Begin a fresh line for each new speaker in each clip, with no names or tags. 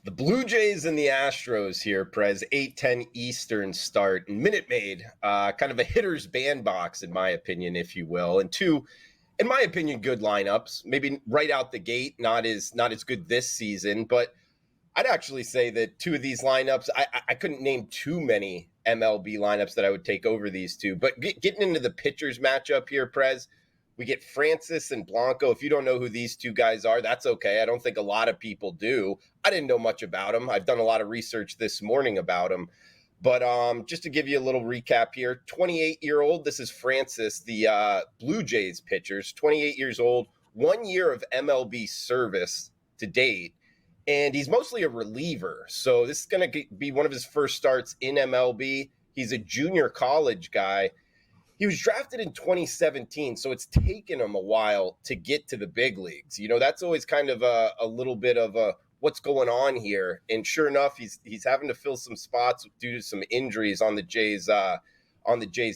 The Blue Jays and the Astros here, Prez, 8:10 Eastern start. And Minute Maid, kind of a hitter's bandbox, in my opinion, if you will. And two, in my opinion, good lineups. Maybe right out the gate, not as good this season. But I'd actually say that two of these lineups, I couldn't name too many MLB lineups that I would take over these two. But getting into the pitchers matchup here, Prez, we get Francis and Blanco. If you don't know who these two guys are, that's okay. I don't think a lot of people do. I didn't know much about them. I've done a lot of research this morning about them. But just to give you a little recap here, 28-year-old, this is Francis, the Blue Jays pitchers, 28 years old, 1 year of MLB service to date. And he's mostly a reliever. So this is going to be one of his first starts in MLB. He's a junior college guy. He was drafted in 2017, so it's taken him a while to get to the big leagues. You know, that's always kind of a little bit of a what's going on here. And sure enough, he's having to fill some spots due to some injuries on the Jays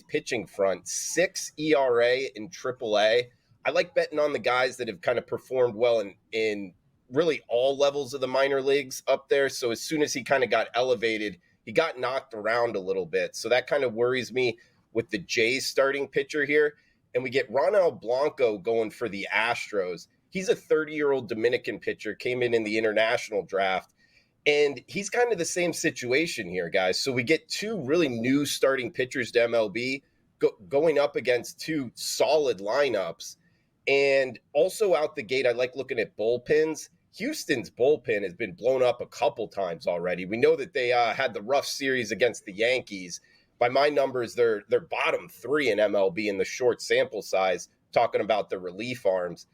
pitching front. 6 ERA in AAA. I like betting on the guys that have kind of performed well in really all levels of the minor leagues up there. So as soon as he kind of got elevated, he got knocked around a little bit. So that kind of worries me with the Jays starting pitcher here. And we get Ronel Blanco going for the Astros. He's a 30-year-old Dominican pitcher, came in the international draft. And he's kind of the same situation here, guys. So we get two really new starting pitchers to MLB going up against two solid lineups. And also out the gate, I like looking at bullpens. Houston's bullpen has been blown up a couple times already. We know that they had the rough series against the Yankees. By my numbers, they're bottom 3 in MLB in the short sample size, talking about the relief arms.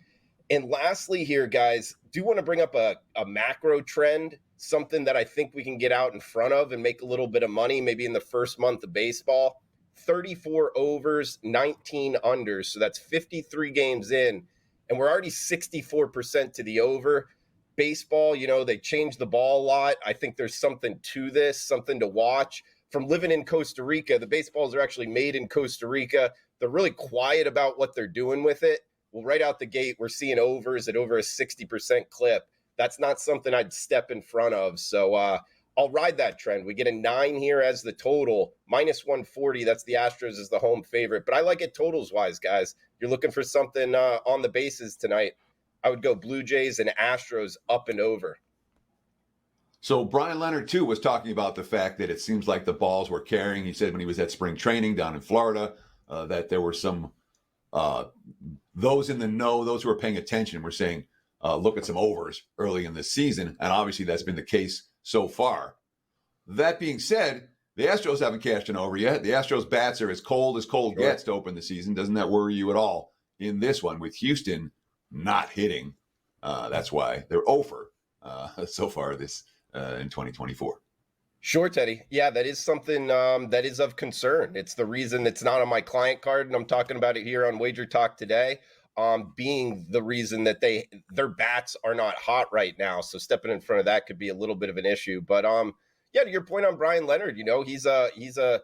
And lastly here, guys, do want to bring up a macro trend, something that I think we can get out in front of and make a little bit of money maybe in the first month of baseball. 34 overs, 19 unders. So that's 53 games in, and we're already 64% to the over. Baseball, you know, they change the ball a lot. I think there's something to this, something to watch. From living in Costa Rica, the baseballs are actually made in Costa Rica. They're really quiet about what they're doing with it. Well, right out the gate, we're seeing overs at over a 60% clip. That's not something I'd step in front of. So I'll ride that trend. We get a 9 here as the total, minus 140. That's the Astros as the home favorite. But I like it totals-wise, guys. You're looking for something on the bases tonight. I would go Blue Jays and Astros up and over.
So Brian Leonard, too, was talking about the fact that it seems like the balls were carrying. He said when he was at spring training down in Florida that there were some those in the know, those who are paying attention were saying, look at some overs early in this season. And obviously that's been the case so far. That being said, the Astros haven't cashed an over yet. The Astros bats are as cold gets to open the season. Doesn't that worry you at all in this one with Houston not hitting? That's why they're over so far this in 2024.
Sure, Teddy. Yeah, that is something that is of concern. It's the reason it's not on my client card, and I'm talking about it here on Wager Talk today, being the reason that their bats are not hot right now. So stepping in front of that could be a little bit of an issue. But yeah, to your point on Brian Leonard, you know, he's a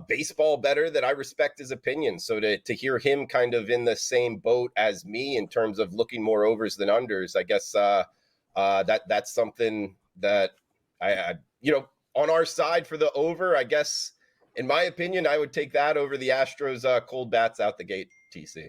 baseball bettor that I respect his opinion. So to hear him kind of in the same boat as me in terms of looking more overs than unders, I guess that's something that I you know, on our side for the over, I guess, in my opinion, I would take that over the Astros cold bats out the gate, TC.